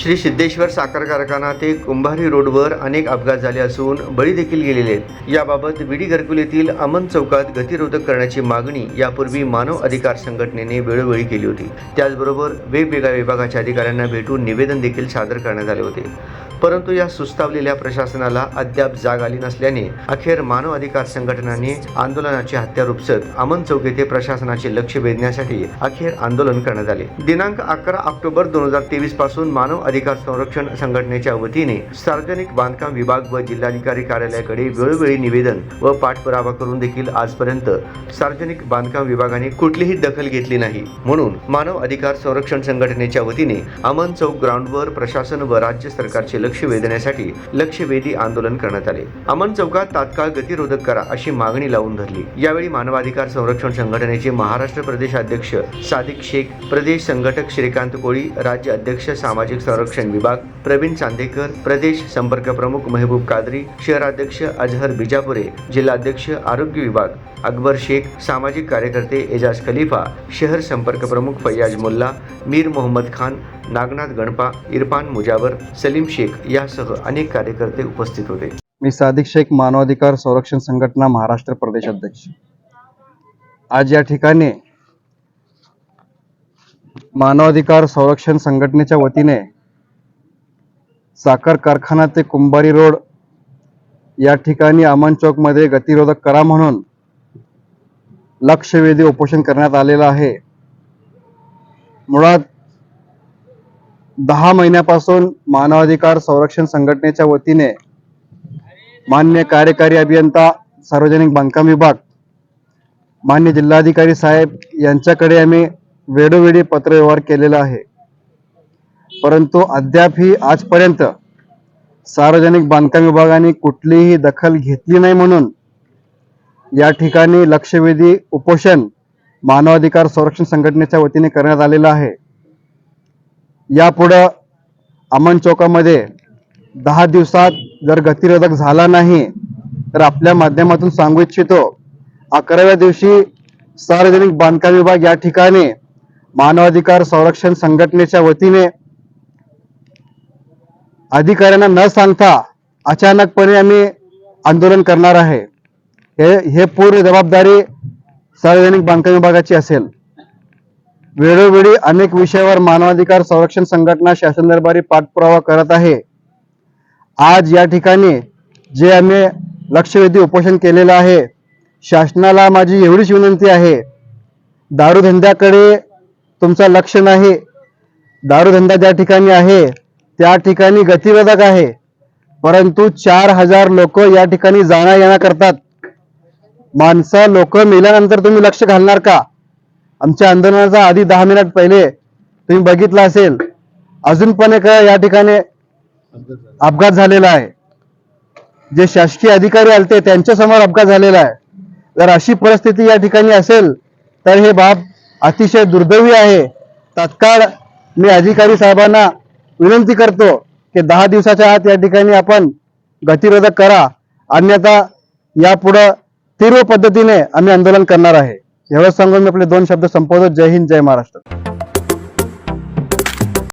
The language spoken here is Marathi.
श्री सिद्धेश्वर साखर कारखाना ते कुंभारी रोडवर अनेक अपघात झाले असून बळी देखील गेलेले आहेत। याबाबत विडी घरकुल येथील अमन चौकात गतिरोधक करण्याची मागणी यापूर्वी मानव अधिकार संघटनेने वेळोवेळी केली होती। त्याचबरोबर वेगवेगळ्या विभागाच्या अधिकाऱ्यांना भेटून निवेदन देखील सादर करण्यात आले होते, परंतु या सुस्तावलेल्या प्रशासनाला अद्याप जाग आली नसल्याने अखेर मानव अधिकार संघटनांनी आंदोलनाचे हत्यार उपसत अमन चौक येथे प्रशासनाचे लक्ष वेधण्यासाठी अखेर आंदोलन करण्यात आले। दिनांक 11 ऑक्टोबर 2023 पासून मानव अधिकार संरक्षण संघटनेच्या वतीने सार्वजनिक बांधकाम विभाग व जिल्हाधिकारी कार्यालयाकडे वेळोवेळी निवेदन व पाठपुरावा करून देखील आजपर्यंत सार्वजनिक बांधकाम विभागाने कुठलीही दखल घेतली नाही। म्हणून मानव अधिकार संरक्षण संघटनेच्या वतीने अमन चौक ग्राउंडवर प्रशासन व राज्य सरकारचे लक्ष वेधण्यासाठी लक्षवेधी आंदोलन करण्यात आले। अमन चौकात तात्काळ गतिरोधक करा अशी मागणी लावून धरली। यावेळी मानवाधिकार संरक्षण संघटनेचे महाराष्ट्र प्रदेश अध्यक्ष सादिक शेख, प्रदेश संघटक श्रीकांत कोळी, राज्य अध्यक्ष सामाजिक संरक्षण विभाग प्रवीण चांदेकर, प्रदेश संपर्क प्रमुख महबूब कादरी, शहराध्यक्ष अजहर बिजापुरे, जिल्हाध्यक्ष आरोग्य विभाग अकबर शेख, सामाजिक कार्यकर्ते एजाज खलीफा, शहर संपर्क प्रमुख फैयाज मुल्ला, मीर मोहम्मद खान, नागनाथ गणपा, इरफान मुजावर, सलीम शेख यासह अनेक कार्यकर्ते उपस्थित होते। मी सादिक शेख, मानवाधिकार संरक्षण संघटना महाराष्ट्र प्रदेश अध्यक्ष। आज या ठिकाणी मानवाधिकार संरक्षण संघटनेच्या वतीने साखर कारखाना ते कुंभारी रोड या ठिकाणी अमन चौक मध्ये गतिरोधक करा म्हणून लक्षवेधी उपोषण करण्यात आलेलं आहे। मुळात 10 महिन्यापासून मानवाधिकार संरक्षण संघटनेच्या वतीने मान्य कार्यकारी अभियंता सार्वजनिक बांधकाम विभाग मान्य जिल्हाधिकारी साहेब यांच्याकडे आम्ही वेळोवेळी पत्रव्यवहार केलेला आहे, परंतु अद्यापही आजपर्यंत सार्वजनिक बांधकाम विभागाने कुठलीही दखल घेतली नाही। म्हणून या ठिकाणी लक्षवेधी उपोषण मानवाधिकार संरक्षण संघटनेच्या वतीने करण्यात आलेलं आहे। यापुढे अमन चौकामध्ये 10 दिवसात जर गतिरोधक झाला नाही तर आपल्या माध्यमातून सांगू इच्छितो, 11व्या दिवशी सार्वजनिक बांधकाम विभाग या ठिकाणी मानवाधिकार संरक्षण संघटनेच्या वतीने अधिकाऱ्यांना न सांगता अचानकपणे आम्ही आंदोलन करणार आहे। हे पूर्ण जबाबदारी सार्वजनिक बांधकाम विभागाची असेल। वेळोवेळी अनेक विषयावर मानवाधिकार संरक्षण संघटना शासन दरबारी पाठपुरावा करत आहे। आज या ठिकाणी जे आम्ही लक्षवेधी उपोषण केलेलं आहे, शासनाला माझी एवढीच विनंती आहे, दारूधंद्याकडे तुमचं लक्ष नाही। दारूधंदा ज्या ठिकाणी आहे त्या ठिकाणी गतिरोधक आहे, परंतु 4000 लोक या ठिकाणी जाण्या येण्या करतात। माणसं लोक मेल्यानंतर तुम्ही लक्ष घालणार का? आमच्या आंदोलनाचा आधी 10 मिनिट पहिले तुम्ही बघितलं असेल, अजून पण एक या ठिकाणी अपघात झालेला आहे। जे शासकीय अधिकारी आलते त्यांच्या समोर अपघात झालेला आहे। जर अशी परिस्थिती या ठिकाणी असेल तर हे बाब अतिशय दुर्दैवी आहे। तात्काळ मी अधिकारी साहेबांना विनंती करतो की 10 दिवसाच्या आत या ठिकाणी आपण गतिरोधक करा, अन्यथा यापुढे तीव्र पद्धतीने आम्ही आंदोलन करणार आहे। एवढं सांगून मी आपले 2 शब्द संपवतो। जय हिंद, जय महाराष्ट्र।